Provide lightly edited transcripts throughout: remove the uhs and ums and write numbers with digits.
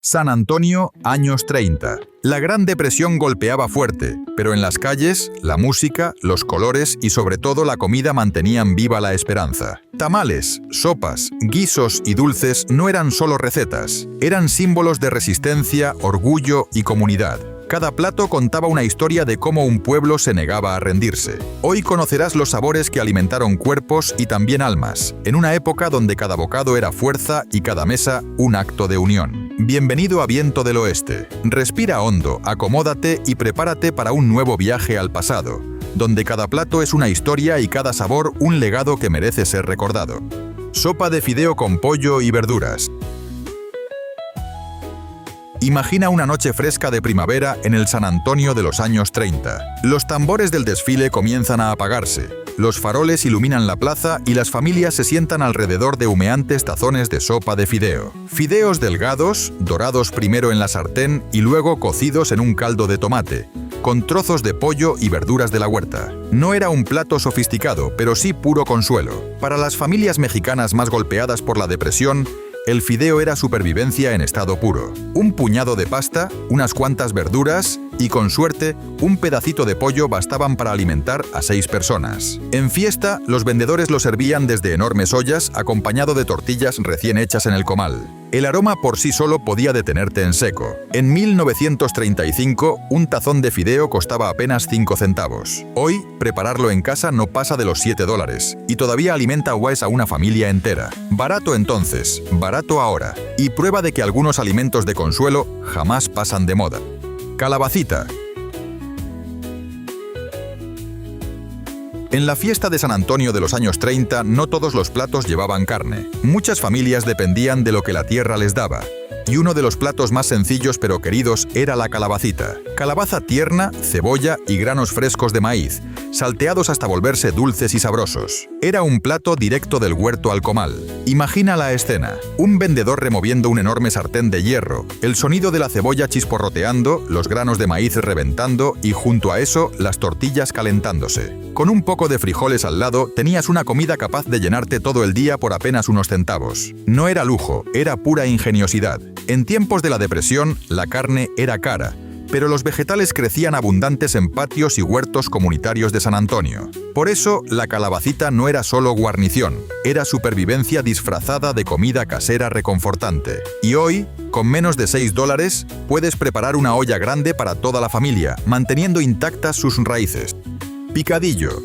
San Antonio, años 30. La Gran Depresión golpeaba fuerte, pero en las calles, la música, los colores y sobre todo la comida mantenían viva la esperanza. Tamales, sopas, guisos y dulces no eran solo recetas, eran símbolos de resistencia, orgullo y comunidad. Cada plato contaba una historia de cómo un pueblo se negaba a rendirse. Hoy conocerás los sabores que alimentaron cuerpos y también almas, en una época donde cada bocado era fuerza y cada mesa un acto de unión. Bienvenido a Viento del Oeste. Respira hondo, acomódate y prepárate para un nuevo viaje al pasado, donde cada plato es una historia y cada sabor un legado que merece ser recordado. Sopa de fideo con pollo y verduras. Imagina una noche fresca de primavera en el San Antonio de los años 30. Los tambores del desfile comienzan a apagarse, los faroles iluminan la plaza y las familias se sientan alrededor de humeantes tazones de sopa de fideo. Fideos delgados, dorados primero en la sartén y luego cocidos en un caldo de tomate, con trozos de pollo y verduras de la huerta. No era un plato sofisticado, pero sí puro consuelo. Para las familias mexicanas más golpeadas por la depresión, el fideo era supervivencia en estado puro. Un puñado de pasta, unas cuantas verduras y, con suerte, un pedacito de pollo bastaban para alimentar a 6 personas. En fiesta, los vendedores lo servían desde enormes ollas acompañado de tortillas recién hechas en el comal. El aroma por sí solo podía detenerte en seco. En 1935, un tazón de fideo costaba apenas 5 centavos. Hoy, prepararlo en casa no pasa de los $7 y todavía alimenta a una familia entera. Barato entonces, barato ahora. Y prueba de que algunos alimentos de consuelo jamás pasan de moda. Calabacita. En la fiesta de San Antonio de los años 30, no todos los platos llevaban carne. Muchas familias dependían de lo que la tierra les daba. Y uno de los platos más sencillos pero queridos era la calabacita. Calabaza tierna, cebolla y granos frescos de maíz, salteados hasta volverse dulces y sabrosos. Era un plato directo del huerto al comal. Imagina la escena: un vendedor removiendo un enorme sartén de hierro, el sonido de la cebolla chisporroteando, los granos de maíz reventando y junto a eso las tortillas calentándose. Con un poco de frijoles al lado, tenías una comida capaz de llenarte todo el día por apenas unos centavos. No era lujo, era pura ingeniosidad. En tiempos de la depresión, la carne era cara, pero los vegetales crecían abundantes en patios y huertos comunitarios de San Antonio. Por eso, la calabacita no era solo guarnición, era supervivencia disfrazada de comida casera reconfortante. Y hoy, con menos de $6, puedes preparar una olla grande para toda la familia, manteniendo intactas sus raíces. Picadillo.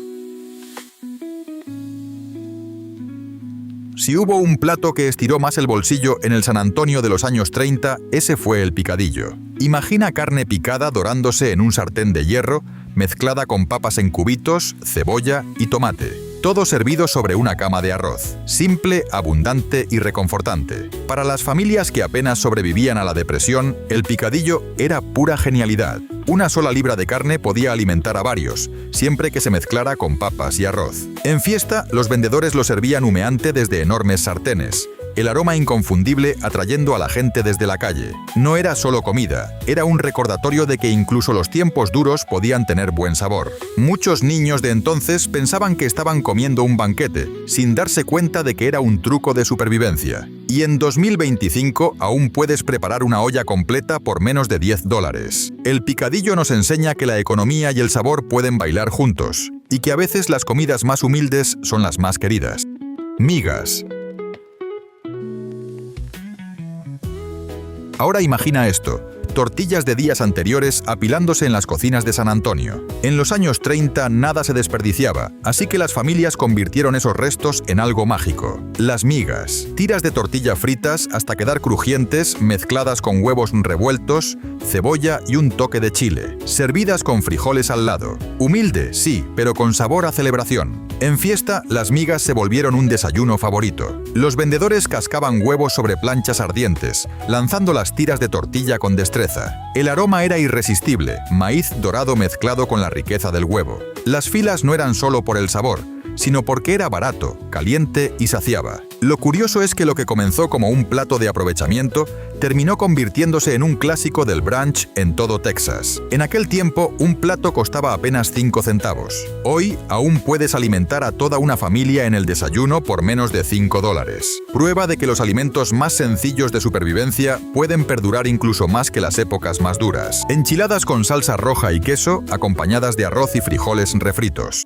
Si hubo un plato que estiró más el bolsillo en el San Antonio de los años 30, ese fue el picadillo. Imagina carne picada dorándose en un sartén de hierro, mezclada con papas en cubitos, cebolla y tomate. Todo servido sobre una cama de arroz. Simple, abundante y reconfortante. Para las familias que apenas sobrevivían a la depresión, el picadillo era pura genialidad. Una sola libra de carne podía alimentar a varios, siempre que se mezclara con papas y arroz. En fiesta, los vendedores lo servían humeante desde enormes sartenes, el aroma inconfundible atrayendo a la gente desde la calle. No era solo comida, era un recordatorio de que incluso los tiempos duros podían tener buen sabor. Muchos niños de entonces pensaban que estaban comiendo un banquete, sin darse cuenta de que era un truco de supervivencia. Y en 2025 aún puedes preparar una olla completa por menos de $10. El picadillo nos enseña que la economía y el sabor pueden bailar juntos, y que a veces las comidas más humildes son las más queridas. Migas. Ahora imagina esto: tortillas de días anteriores apilándose en las cocinas de San Antonio. En los años 30 nada se desperdiciaba, así que las familias convirtieron esos restos en algo mágico. Las migas, tiras de tortilla fritas hasta quedar crujientes, mezcladas con huevos revueltos, cebolla y un toque de chile, servidas con frijoles al lado. Humilde, sí, pero con sabor a celebración. En fiesta, las migas se volvieron un desayuno favorito. Los vendedores cascaban huevos sobre planchas ardientes, lanzando las tiras de tortilla con destreza. El aroma era irresistible, maíz dorado mezclado con la riqueza del huevo. Las filas no eran solo por el sabor, sino porque era barato, caliente y saciaba. Lo curioso es que lo que comenzó como un plato de aprovechamiento terminó convirtiéndose en un clásico del brunch en todo Texas. En aquel tiempo, un plato costaba apenas 5 centavos. Hoy, aún puedes alimentar a toda una familia en el desayuno por menos de $5. Prueba de que los alimentos más sencillos de supervivencia pueden perdurar incluso más que las épocas más duras. Enchiladas con salsa roja y queso, acompañadas de arroz y frijoles refritos.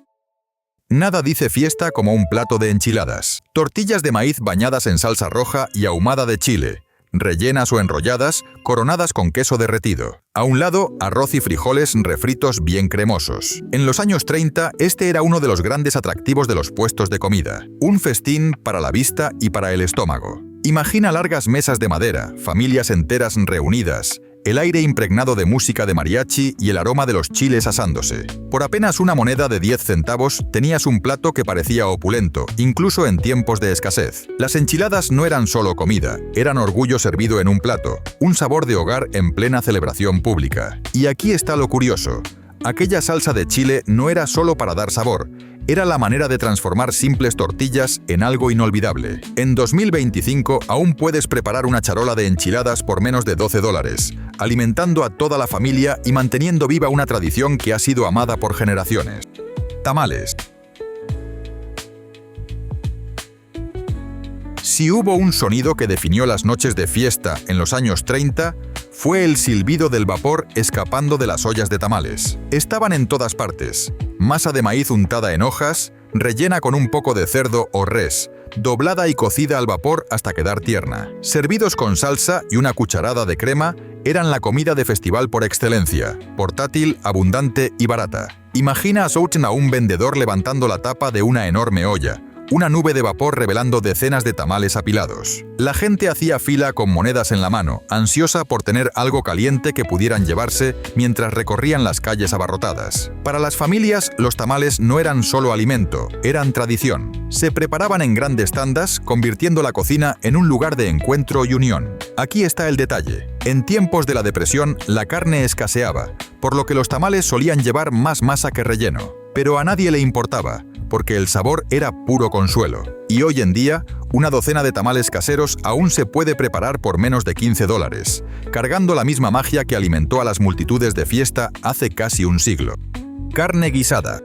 Nada dice fiesta como un plato de enchiladas. Tortillas de maíz bañadas en salsa roja y ahumada de chile, rellenas o enrolladas, coronadas con queso derretido. A un lado, arroz y frijoles refritos bien cremosos. En los años 30, este era uno de los grandes atractivos de los puestos de comida. Un festín para la vista y para el estómago. Imagina largas mesas de madera, familias enteras reunidas, el aire impregnado de música de mariachi y el aroma de los chiles asándose. Por apenas una moneda de 10 centavos tenías un plato que parecía opulento, incluso en tiempos de escasez. Las enchiladas no eran solo comida, eran orgullo servido en un plato, un sabor de hogar en plena celebración pública. Y aquí está lo curioso. Aquella salsa de chile no era solo para dar sabor, era la manera de transformar simples tortillas en algo inolvidable. En 2025 aún puedes preparar una charola de enchiladas por menos de $12, alimentando a toda la familia y manteniendo viva una tradición que ha sido amada por generaciones. Tamales. Si hubo un sonido que definió las noches de fiesta en los años 30, fue el silbido del vapor escapando de las ollas de tamales. Estaban en todas partes. Masa de maíz untada en hojas, rellena con un poco de cerdo o res, doblada y cocida al vapor hasta quedar tierna. Servidos con salsa y una cucharada de crema, eran la comida de festival por excelencia, portátil, abundante y barata. Imagina a un vendedor levantando la tapa de una enorme olla, una nube de vapor revelando decenas de tamales apilados. La gente hacía fila con monedas en la mano, ansiosa por tener algo caliente que pudieran llevarse mientras recorrían las calles abarrotadas. Para las familias, los tamales no eran solo alimento, eran tradición. Se preparaban en grandes tandas, convirtiendo la cocina en un lugar de encuentro y unión. Aquí está el detalle. En tiempos de la depresión, la carne escaseaba, por lo que los tamales solían llevar más masa que relleno. Pero a nadie le importaba, porque el sabor era puro consuelo. Y hoy en día, una docena de tamales caseros aún se puede preparar por menos de $15, cargando la misma magia que alimentó a las multitudes de fiesta hace casi un siglo. Carne guisada.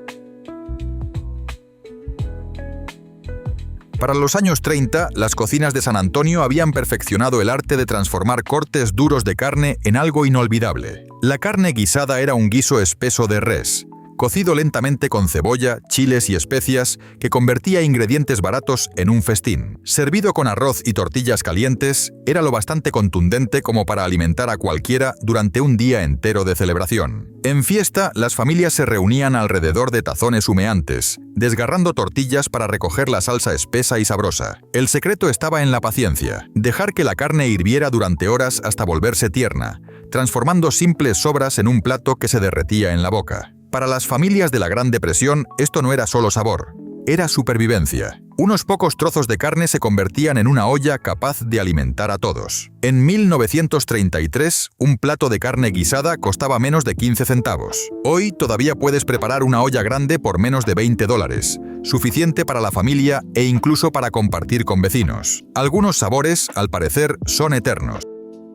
Para los años 30, las cocinas de San Antonio habían perfeccionado el arte de transformar cortes duros de carne en algo inolvidable. La carne guisada era un guiso espeso de res, cocido lentamente con cebolla, chiles y especias, que convertía ingredientes baratos en un festín. Servido con arroz y tortillas calientes, era lo bastante contundente como para alimentar a cualquiera durante un día entero de celebración. En fiesta, las familias se reunían alrededor de tazones humeantes, desgarrando tortillas para recoger la salsa espesa y sabrosa. El secreto estaba en la paciencia, dejar que la carne hirviera durante horas hasta volverse tierna, transformando simples sobras en un plato que se derretía en la boca. Para las familias de la Gran Depresión, esto no era solo sabor, era supervivencia. Unos pocos trozos de carne se convertían en una olla capaz de alimentar a todos. En 1933, un plato de carne guisada costaba menos de 15 centavos. Hoy todavía puedes preparar una olla grande por menos de $20, suficiente para la familia e incluso para compartir con vecinos. Algunos sabores, al parecer, son eternos.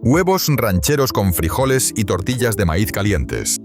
Huevos rancheros con frijoles y tortillas de maíz calientes.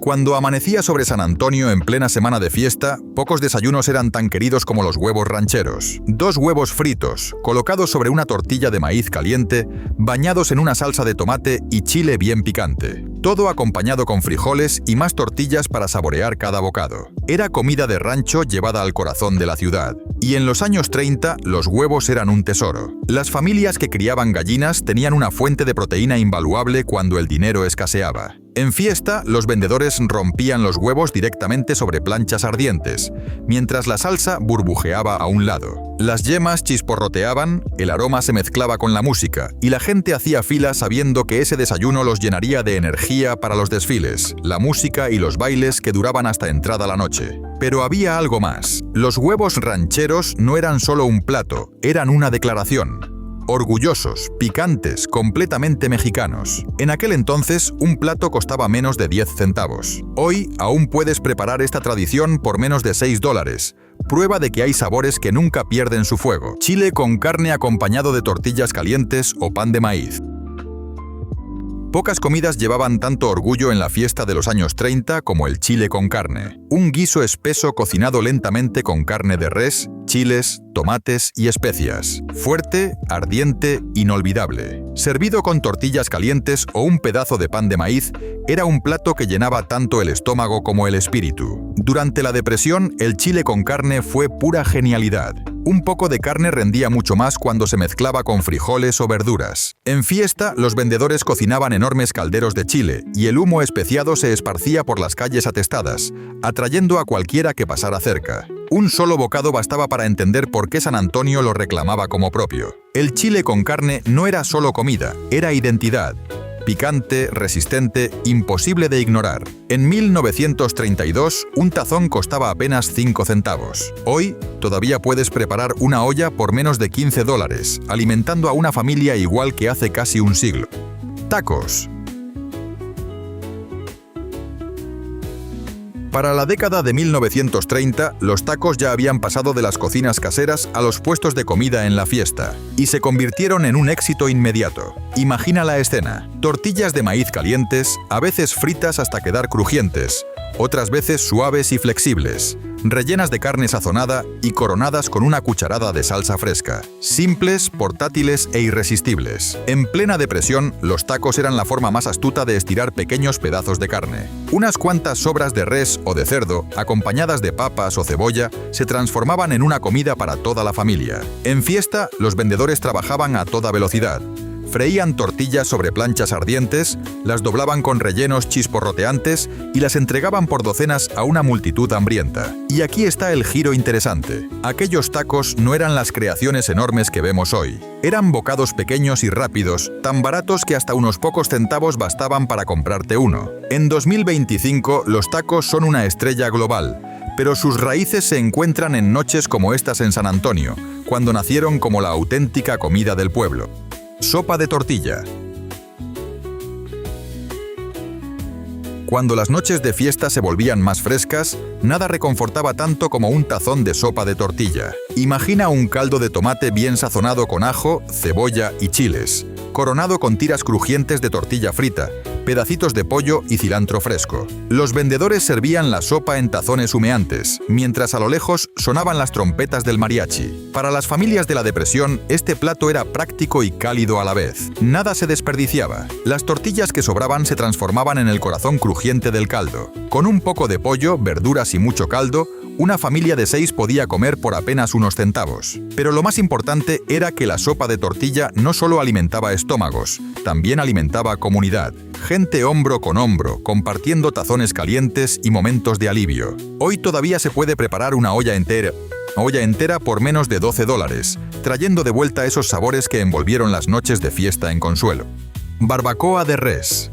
Cuando amanecía sobre San Antonio en plena semana de fiesta, pocos desayunos eran tan queridos como los huevos rancheros. 2 huevos fritos, colocados sobre una tortilla de maíz caliente, bañados en una salsa de tomate y chile bien picante. Todo acompañado con frijoles y más tortillas para saborear cada bocado. Era comida de rancho llevada al corazón de la ciudad. Y en los años 30, los huevos eran un tesoro. Las familias que criaban gallinas tenían una fuente de proteína invaluable cuando el dinero escaseaba. En fiesta, los vendedores rompían los huevos directamente sobre planchas ardientes, mientras la salsa burbujeaba a un lado. Las yemas chisporroteaban, el aroma se mezclaba con la música, y la gente hacía fila sabiendo que ese desayuno los llenaría de energía para los desfiles, la música y los bailes que duraban hasta entrada la noche. Pero había algo más. Los huevos rancheros no eran solo un plato, eran una declaración. orgullosos, picantes, completamente mexicanos. En aquel entonces, un plato costaba menos de 10 centavos. Hoy, aún puedes preparar esta tradición por menos de $6. Prueba de que hay sabores que nunca pierden su fuego. Chile con carne acompañado de tortillas calientes o pan de maíz. Pocas comidas llevaban tanto orgullo en la fiesta de los años 30 como el chile con carne. Un guiso espeso cocinado lentamente con carne de res, chiles, tomates y especias. Fuerte, ardiente, inolvidable. Servido con tortillas calientes o un pedazo de pan de maíz, era un plato que llenaba tanto el estómago como el espíritu. Durante la depresión, el chile con carne fue pura genialidad. Un poco de carne rendía mucho más cuando se mezclaba con frijoles o verduras. En fiesta, los vendedores cocinaban enormes calderos de chile y el humo especiado se esparcía por las calles atestadas, atrayendo a cualquiera que pasara cerca. Un solo bocado bastaba para entender por qué San Antonio lo reclamaba como propio. El chile con carne no era solo comida, era identidad. Picante, resistente, imposible de ignorar. En 1932, un tazón costaba apenas 5 centavos. Hoy, todavía puedes preparar una olla por menos de $15, alimentando a una familia igual que hace casi un siglo. Tacos. Para la década de 1930, los tacos ya habían pasado de las cocinas caseras a los puestos de comida en la fiesta, y se convirtieron en un éxito inmediato. Imagina la escena: tortillas de maíz calientes, a veces fritas hasta quedar crujientes, otras veces suaves y flexibles, rellenas de carne sazonada y coronadas con una cucharada de salsa fresca. Simples, portátiles e irresistibles. En plena depresión, los tacos eran la forma más astuta de estirar pequeños pedazos de carne. Unas cuantas sobras de res o de cerdo, acompañadas de papas o cebolla, se transformaban en una comida para toda la familia. En fiesta, los vendedores trabajaban a toda velocidad. Freían tortillas sobre planchas ardientes, las doblaban con rellenos chisporroteantes y las entregaban por docenas a una multitud hambrienta. Y aquí está el giro interesante. Aquellos tacos no eran las creaciones enormes que vemos hoy. Eran bocados pequeños y rápidos, tan baratos que hasta unos pocos centavos bastaban para comprarte uno. En 2025, los tacos son una estrella global, pero sus raíces se encuentran en noches como estas en San Antonio, cuando nacieron como la auténtica comida del pueblo. Sopa de tortilla. Cuando las noches de fiesta se volvían más frescas, nada reconfortaba tanto como un tazón de sopa de tortilla. Imagina un caldo de tomate bien sazonado con ajo, cebolla y chiles, coronado con tiras crujientes de tortilla frita, pedacitos de pollo y cilantro fresco. Los vendedores servían la sopa en tazones humeantes, mientras a lo lejos sonaban las trompetas del mariachi. Para las familias de la depresión, este plato era práctico y cálido a la vez. Nada se desperdiciaba. Las tortillas que sobraban se transformaban en el corazón crujiente del caldo. Con un poco de pollo, verduras y mucho caldo, una familia de 6 podía comer por apenas unos centavos. Pero lo más importante era que la sopa de tortilla no solo alimentaba estómagos, también alimentaba comunidad. Gente hombro con hombro, compartiendo tazones calientes y momentos de alivio. Hoy todavía se puede preparar una olla entera por menos de $12, trayendo de vuelta esos sabores que envolvieron las noches de fiesta en Consuelo. Barbacoa de res.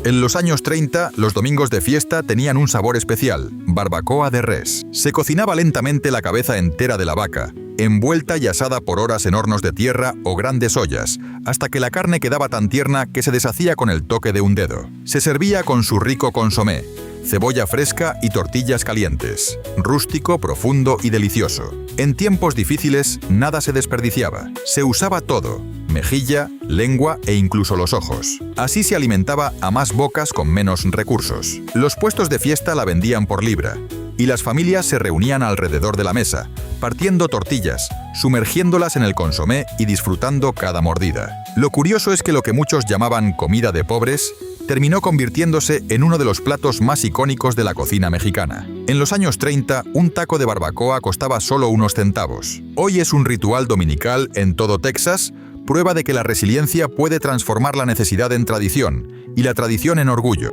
En los años 30, los domingos de fiesta tenían un sabor especial: barbacoa de res. Se cocinaba lentamente la cabeza entera de la vaca, envuelta y asada por horas en hornos de tierra o grandes ollas, hasta que la carne quedaba tan tierna que se deshacía con el toque de un dedo. Se servía con su rico consomé, cebolla fresca y tortillas calientes. Rústico, profundo y delicioso. En tiempos difíciles, nada se desperdiciaba. Se usaba todo: mejilla, lengua e incluso los ojos. Así se alimentaba a más bocas con menos recursos. Los puestos de fiesta la vendían por libra, y las familias se reunían alrededor de la mesa, partiendo tortillas, sumergiéndolas en el consomé y disfrutando cada mordida. Lo curioso es que lo que muchos llamaban comida de pobres terminó convirtiéndose en uno de los platos más icónicos de la cocina mexicana. En los años 30, un taco de barbacoa costaba solo unos centavos. Hoy es un ritual dominical en todo Texas, prueba de que la resiliencia puede transformar la necesidad en tradición y la tradición en orgullo.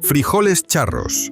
Frijoles charros.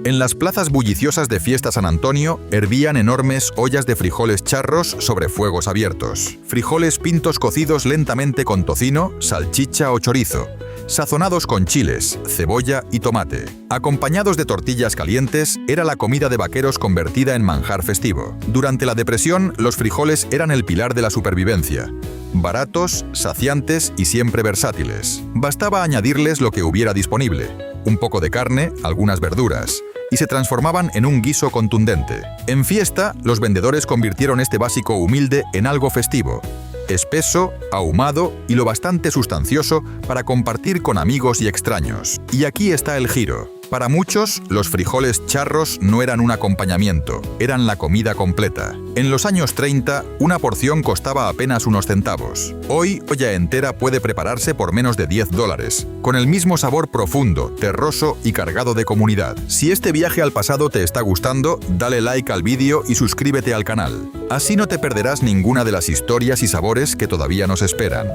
En las plazas bulliciosas de Fiesta San Antonio, hervían enormes ollas de frijoles charros sobre fuegos abiertos. Frijoles pintos cocidos lentamente con tocino, salchicha o chorizo, sazonados con chiles, cebolla y tomate. Acompañados de tortillas calientes, era la comida de vaqueros convertida en manjar festivo. Durante la depresión, los frijoles eran el pilar de la supervivencia. Baratos, saciantes y siempre versátiles. Bastaba añadirles lo que hubiera disponible: un poco de carne, algunas verduras, y se transformaban en un guiso contundente. En fiesta, los vendedores convirtieron este básico humilde en algo festivo, espeso, ahumado y lo bastante sustancioso para compartir con amigos y extraños. Y aquí está el giro. Para muchos, los frijoles charros no eran un acompañamiento, eran la comida completa. En los años 30, una porción costaba apenas unos centavos. Hoy, olla entera puede prepararse por menos de $10, con el mismo sabor profundo, terroso y cargado de comunidad. Si este viaje al pasado te está gustando, dale like al vídeo y suscríbete al canal. Así no te perderás ninguna de las historias y sabores que todavía nos esperan.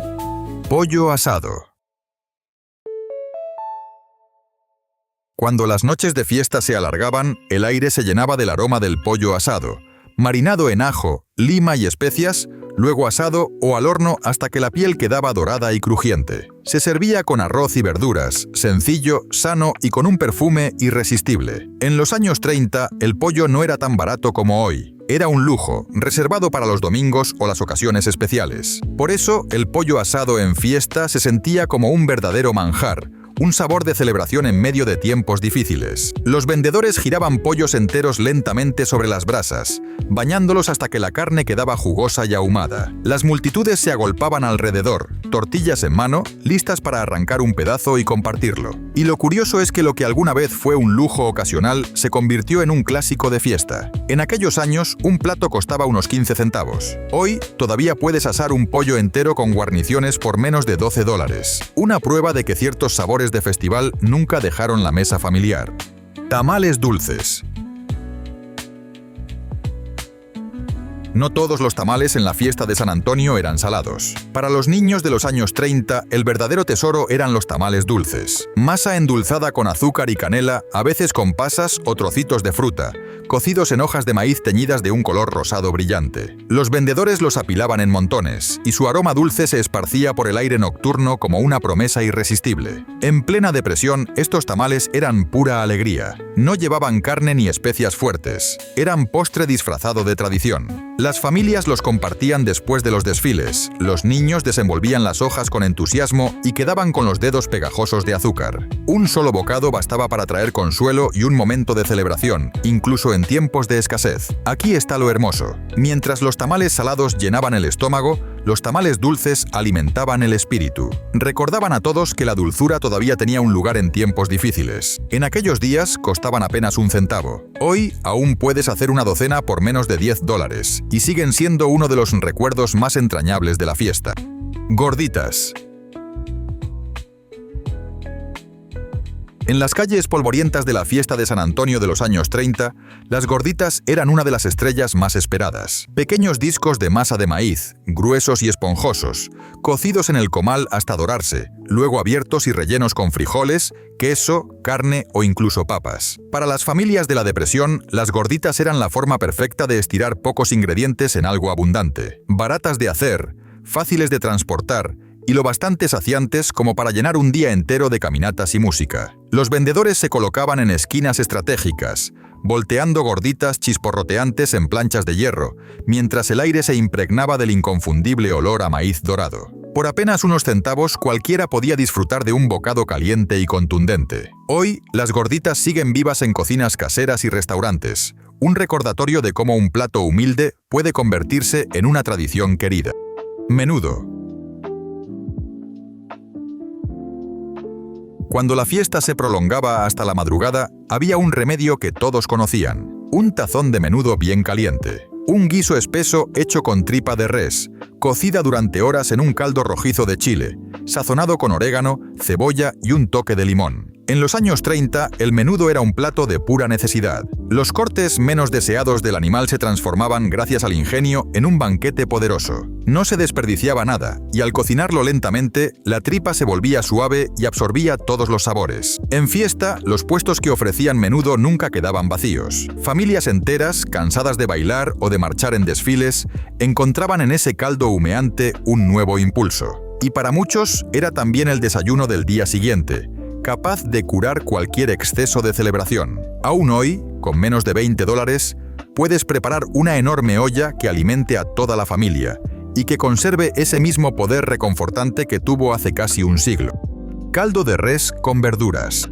Pollo asado. Cuando las noches de fiesta se alargaban, el aire se llenaba del aroma del pollo asado, marinado en ajo, lima y especias, luego asado o al horno hasta que la piel quedaba dorada y crujiente. Se servía con arroz y verduras, sencillo, sano y con un perfume irresistible. En los años 30, el pollo no era tan barato como hoy. Era un lujo, reservado para los domingos o las ocasiones especiales. Por eso, el pollo asado en fiesta se sentía como un verdadero manjar, un sabor de celebración en medio de tiempos difíciles. Los vendedores giraban pollos enteros lentamente sobre las brasas, bañándolos hasta que la carne quedaba jugosa y ahumada. Las multitudes se agolpaban alrededor, tortillas en mano, listas para arrancar un pedazo y compartirlo. Y lo curioso es que lo que alguna vez fue un lujo ocasional se convirtió en un clásico de fiesta. En aquellos años, un plato costaba unos 15 centavos. Hoy, todavía puedes asar un pollo entero con guarniciones por menos de $12. Una prueba de que ciertos sabores de festival nunca dejaron la mesa familiar. Tamales dulces. No todos los tamales en la fiesta de San Antonio eran salados. Para los niños de los años 30, el verdadero tesoro eran los tamales dulces. Masa endulzada con azúcar y canela, a veces con pasas o trocitos de fruta, cocidos en hojas de maíz teñidas de un color rosado brillante. Los vendedores los apilaban en montones, y su aroma dulce se esparcía por el aire nocturno como una promesa irresistible. En plena depresión, estos tamales eran pura alegría. No llevaban carne ni especias fuertes. Eran postre disfrazado de tradición. Las familias los compartían después de los desfiles, los niños desenvolvían las hojas con entusiasmo y quedaban con los dedos pegajosos de azúcar. Un solo bocado bastaba para traer consuelo y un momento de celebración, incluso en tiempos de escasez. Aquí está lo hermoso. Mientras los tamales salados llenaban el estómago, los tamales dulces alimentaban el espíritu. Recordaban a todos que la dulzura todavía tenía un lugar en tiempos difíciles. En aquellos días costaban apenas un centavo. Hoy aún puedes hacer una docena por menos de $10 y siguen siendo uno de los recuerdos más entrañables de la fiesta. Gorditas. En las calles polvorientas de la fiesta de San Antonio de los años 30, las gorditas eran una de las estrellas más esperadas. Pequeños discos de masa de maíz, gruesos y esponjosos, cocidos en el comal hasta dorarse, luego abiertos y rellenos con frijoles, queso, carne o incluso papas. Para las familias de la depresión, las gorditas eran la forma perfecta de estirar pocos ingredientes en algo abundante. Baratas de hacer, fáciles de transportar, y lo bastante saciantes como para llenar un día entero de caminatas y música. Los vendedores se colocaban en esquinas estratégicas, volteando gorditas chisporroteantes en planchas de hierro, mientras el aire se impregnaba del inconfundible olor a maíz dorado. Por apenas unos centavos, cualquiera podía disfrutar de un bocado caliente y contundente. Hoy, las gorditas siguen vivas en cocinas caseras y restaurantes, un recordatorio de cómo un plato humilde puede convertirse en una tradición querida. Menudo. Cuando la fiesta se prolongaba hasta la madrugada, había un remedio que todos conocían: un tazón de menudo bien caliente. Un guiso espeso hecho con tripa de res, cocida durante horas en un caldo rojizo de chile, sazonado con orégano, cebolla y un toque de limón. En los años 30, el menudo era un plato de pura necesidad. Los cortes menos deseados del animal se transformaban, gracias al ingenio, en un banquete poderoso. No se desperdiciaba nada, y al cocinarlo lentamente, la tripa se volvía suave y absorbía todos los sabores. En fiesta, los puestos que ofrecían menudo nunca quedaban vacíos. Familias enteras, cansadas de bailar o de marchar en desfiles, encontraban en ese caldo humeante un nuevo impulso. Y para muchos era también el desayuno del día siguiente, capaz de curar cualquier exceso de celebración. Aún hoy, con menos de $20, puedes preparar una enorme olla que alimente a toda la familia y que conserve ese mismo poder reconfortante que tuvo hace casi un siglo. Caldo de res con verduras.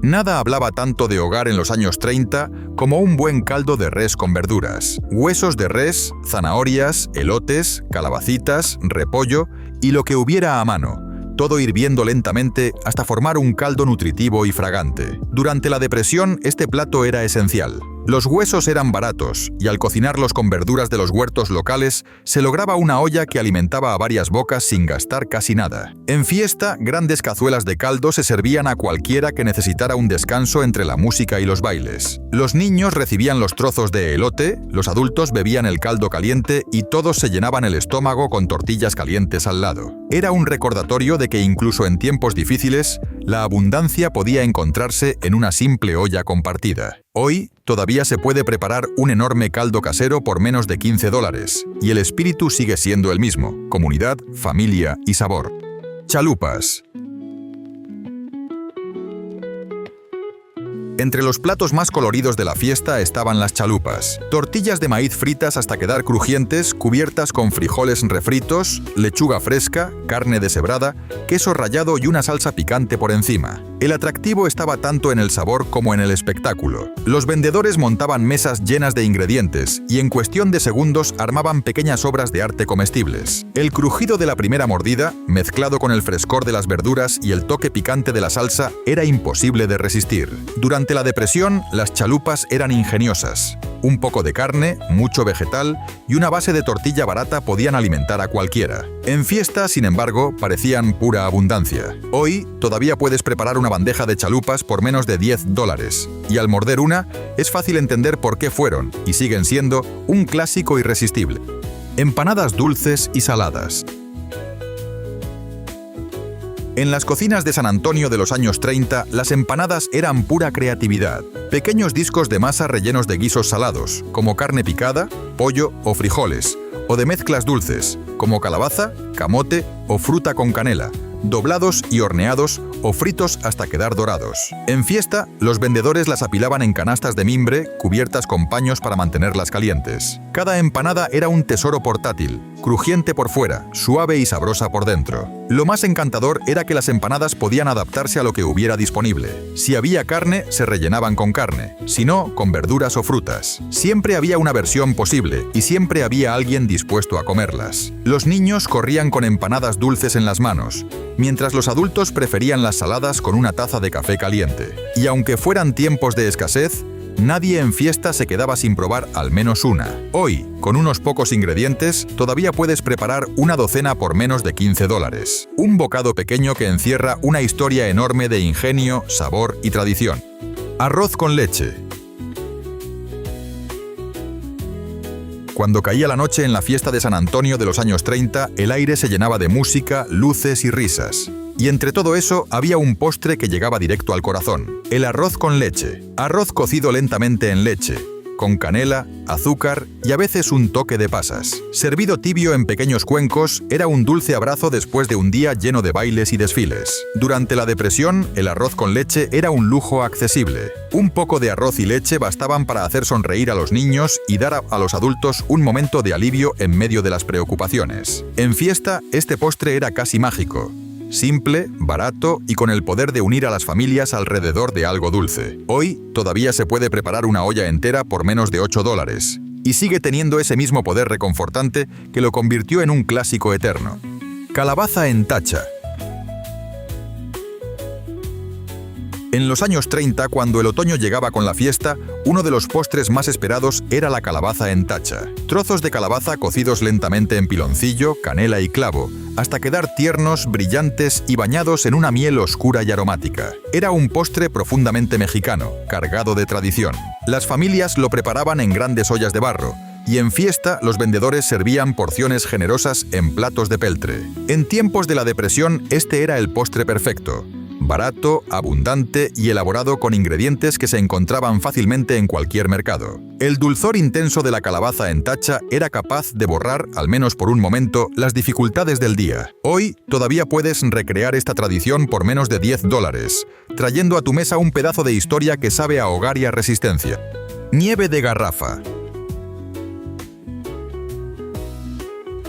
Nada hablaba tanto de hogar en los años 30 como un buen caldo de res con verduras. Huesos de res, zanahorias, elotes, calabacitas, repollo y lo que hubiera a mano, todo hirviendo lentamente hasta formar un caldo nutritivo y fragante. Durante la depresión, este plato era esencial. Los huesos eran baratos y al cocinarlos con verduras de los huertos locales, se lograba una olla que alimentaba a varias bocas sin gastar casi nada. En fiesta, grandes cazuelas de caldo se servían a cualquiera que necesitara un descanso entre la música y los bailes. Los niños recibían los trozos de elote, los adultos bebían el caldo caliente y todos se llenaban el estómago con tortillas calientes al lado. Era un recordatorio de que incluso en tiempos difíciles, la abundancia podía encontrarse en una simple olla compartida. Hoy, todavía se puede preparar un enorme caldo casero por menos de $15, y el espíritu sigue siendo el mismo: comunidad, familia y sabor. Chalupas. Entre los platos más coloridos de la fiesta estaban las chalupas. Tortillas de maíz fritas hasta quedar crujientes, cubiertas con frijoles refritos, lechuga fresca, carne deshebrada, queso rallado y una salsa picante por encima. El atractivo estaba tanto en el sabor como en el espectáculo. Los vendedores montaban mesas llenas de ingredientes y en cuestión de segundos armaban pequeñas obras de arte comestibles. El crujido de la primera mordida, mezclado con el frescor de las verduras y el toque picante de la salsa, era imposible de resistir. Durante la depresión, las chalupas eran ingeniosas. Un poco de carne, mucho vegetal y una base de tortilla barata podían alimentar a cualquiera. En fiesta, sin embargo, parecían pura abundancia. Hoy, todavía puedes preparar una bandeja de chalupas por menos de $10, y al morder una, es fácil entender por qué fueron y siguen siendo un clásico irresistible. Empanadas dulces y saladas. En las cocinas de San Antonio de los años 30, las empanadas eran pura creatividad. Pequeños discos de masa rellenos de guisos salados, como carne picada, pollo o frijoles, o de mezclas dulces, como calabaza, camote o fruta con canela, doblados y horneados o fritos hasta quedar dorados. En fiesta, los vendedores las apilaban en canastas de mimbre, cubiertas con paños para mantenerlas calientes. Cada empanada era un tesoro portátil, crujiente por fuera, suave y sabrosa por dentro. Lo más encantador era que las empanadas podían adaptarse a lo que hubiera disponible. Si había carne, se rellenaban con carne, si no, con verduras o frutas. Siempre había una versión posible y siempre había alguien dispuesto a comerlas. Los niños corrían con empanadas dulces en las manos, mientras los adultos preferían las saladas con una taza de café caliente. Y aunque fueran tiempos de escasez, nadie en fiesta se quedaba sin probar al menos una. Hoy, con unos pocos ingredientes, todavía puedes preparar una docena por menos de $15. Un bocado pequeño que encierra una historia enorme de ingenio, sabor y tradición. Arroz con leche. Cuando caía la noche en la fiesta de San Antonio de los años 30, el aire se llenaba de música, luces y risas. Y entre todo eso había un postre que llegaba directo al corazón: el arroz con leche. Arroz cocido lentamente en leche, con canela, azúcar y a veces un toque de pasas. Servido tibio en pequeños cuencos, era un dulce abrazo después de un día lleno de bailes y desfiles. Durante la depresión, el arroz con leche era un lujo accesible. Un poco de arroz y leche bastaban para hacer sonreír a los niños y dar a los adultos un momento de alivio en medio de las preocupaciones. En fiesta, este postre era casi mágico. Simple, barato y con el poder de unir a las familias alrededor de algo dulce. Hoy, todavía se puede preparar una olla entera por menos de $8, y sigue teniendo ese mismo poder reconfortante que lo convirtió en un clásico eterno. Calabaza en tacha. En los años 30, cuando el otoño llegaba con la fiesta, uno de los postres más esperados era la calabaza en tacha. Trozos de calabaza cocidos lentamente en piloncillo, canela y clavo, hasta quedar tiernos, brillantes y bañados en una miel oscura y aromática. Era un postre profundamente mexicano, cargado de tradición. Las familias lo preparaban en grandes ollas de barro, y en fiesta los vendedores servían porciones generosas en platos de peltre. En tiempos de la depresión, este era el postre perfecto. barato, abundante y elaborado con ingredientes que se encontraban fácilmente en cualquier mercado. El dulzor intenso de la calabaza en tacha era capaz de borrar, al menos por un momento, las dificultades del día. Hoy todavía puedes recrear esta tradición por menos de $10, trayendo a tu mesa un pedazo de historia que sabe a hogar y a resistencia. Nieve de garrafa.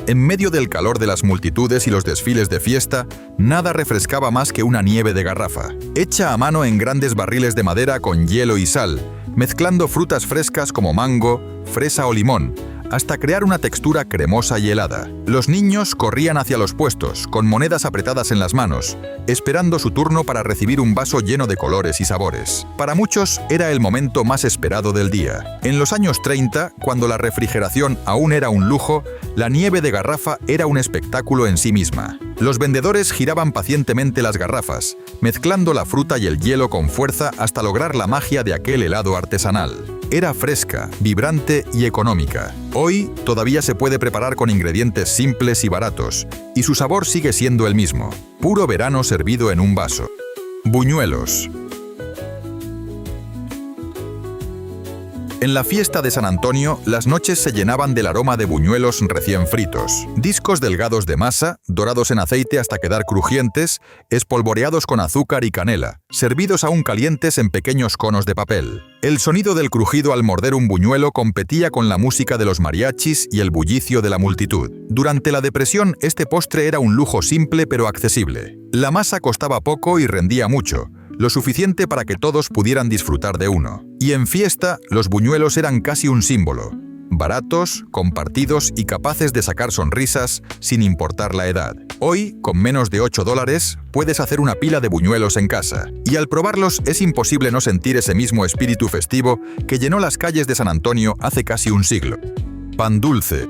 En medio del calor de las multitudes y los desfiles de fiesta, nada refrescaba más que una nieve de garrafa, hecha a mano en grandes barriles de madera con hielo y sal, mezclando frutas frescas como mango, fresa o limón, hasta crear una textura cremosa y helada. Los niños corrían hacia los puestos, con monedas apretadas en las manos, esperando su turno para recibir un vaso lleno de colores y sabores. Para muchos era el momento más esperado del día. En los años 30, cuando la refrigeración aún era un lujo, la nieve de garrafa era un espectáculo en sí misma. Los vendedores giraban pacientemente las garrafas, mezclando la fruta y el hielo con fuerza hasta lograr la magia de aquel helado artesanal. Era fresca, vibrante y económica. Hoy todavía se puede preparar con ingredientes simples y baratos, y su sabor sigue siendo el mismo: puro verano servido en un vaso. Buñuelos. En la fiesta de San Antonio, las noches se llenaban del aroma de buñuelos recién fritos. Discos delgados de masa, dorados en aceite hasta quedar crujientes, espolvoreados con azúcar y canela, servidos aún calientes en pequeños conos de papel. El sonido del crujido al morder un buñuelo competía con la música de los mariachis y el bullicio de la multitud. Durante la Depresión, este postre era un lujo simple pero accesible. La masa costaba poco y rendía mucho, lo suficiente para que todos pudieran disfrutar de uno. Y en fiesta, los buñuelos eran casi un símbolo. Baratos, compartidos y capaces de sacar sonrisas sin importar la edad. Hoy, con menos de $8, puedes hacer una pila de buñuelos en casa. Y al probarlos es imposible no sentir ese mismo espíritu festivo que llenó las calles de San Antonio hace casi un siglo. Pan dulce.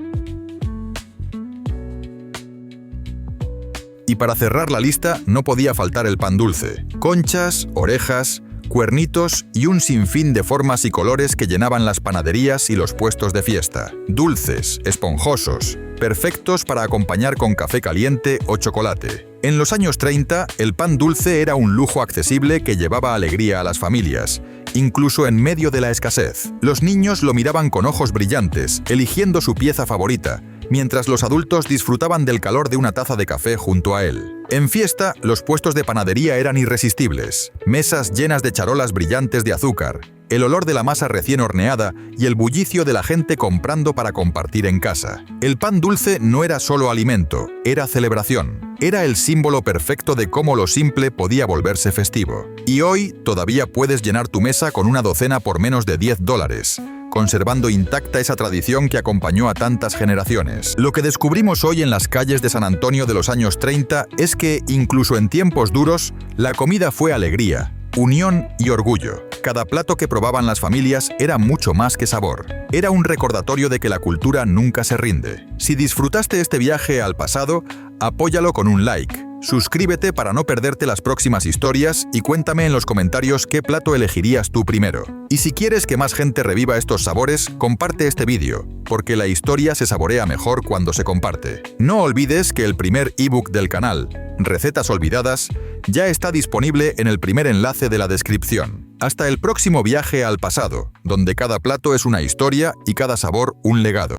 Y para cerrar la lista, no podía faltar el pan dulce. Conchas, orejas, cuernitos y un sinfín de formas y colores que llenaban las panaderías y los puestos de fiesta. Dulces, esponjosos, perfectos para acompañar con café caliente o chocolate. En los años 30, el pan dulce era un lujo accesible que llevaba alegría a las familias, incluso en medio de la escasez. Los niños lo miraban con ojos brillantes, eligiendo su pieza favorita, mientras los adultos disfrutaban del calor de una taza de café junto a él. En fiesta, los puestos de panadería eran irresistibles. Mesas llenas de charolas brillantes de azúcar, el olor de la masa recién horneada y el bullicio de la gente comprando para compartir en casa. El pan dulce no era solo alimento, era celebración. Era el símbolo perfecto de cómo lo simple podía volverse festivo. Y hoy todavía puedes llenar tu mesa con una docena por menos de $10, conservando intacta esa tradición que acompañó a tantas generaciones. Lo que descubrimos hoy en las calles de San Antonio de los años 30 es que, incluso en tiempos duros, la comida fue alegría, unión y orgullo. Cada plato que probaban las familias era mucho más que sabor. Era un recordatorio de que la cultura nunca se rinde. Si disfrutaste este viaje al pasado, apóyalo con un like. Suscríbete para no perderte las próximas historias y cuéntame en los comentarios qué plato elegirías tú primero. Y si quieres que más gente reviva estos sabores, comparte este vídeo, porque la historia se saborea mejor cuando se comparte. No olvides que el primer ebook del canal, Recetas Olvidadas, ya está disponible en el primer enlace de la descripción. Hasta el próximo viaje al pasado, donde cada plato es una historia y cada sabor un legado.